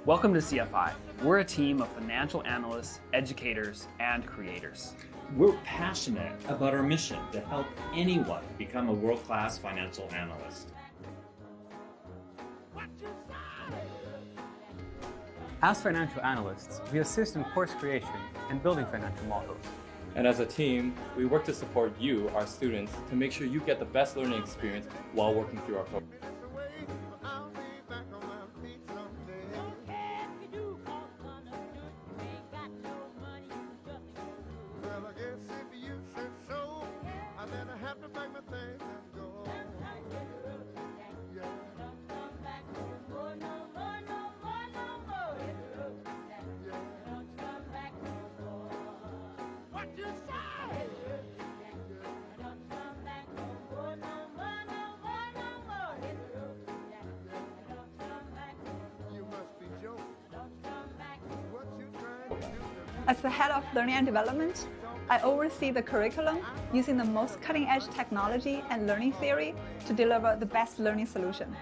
Welcome to CFI. We're a team of financial analysts, educators, and creators. We're passionate about our mission to help anyone become a world-class financial analyst. As financial analysts, we assist in course creation and building financial models. And as a team, we work to support you, our students, to make sure you get the best learning experience while working through our program. As the head of learning and development, I oversee the curriculum using the most cutting-edge technology and learning theory to deliver the best learning solution.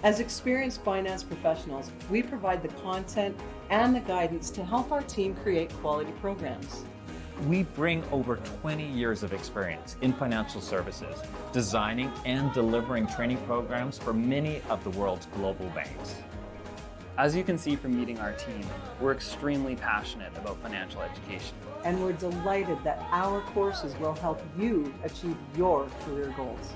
As experienced finance professionals, we provide the content and the guidance to help our team create quality programs. We bring over 20 years of experience in financial services, designing and delivering training programs for many of the world's global banks. As you can see from meeting our team, we're extremely passionate about financial education. And we're delighted that our courses will help you achieve your career goals.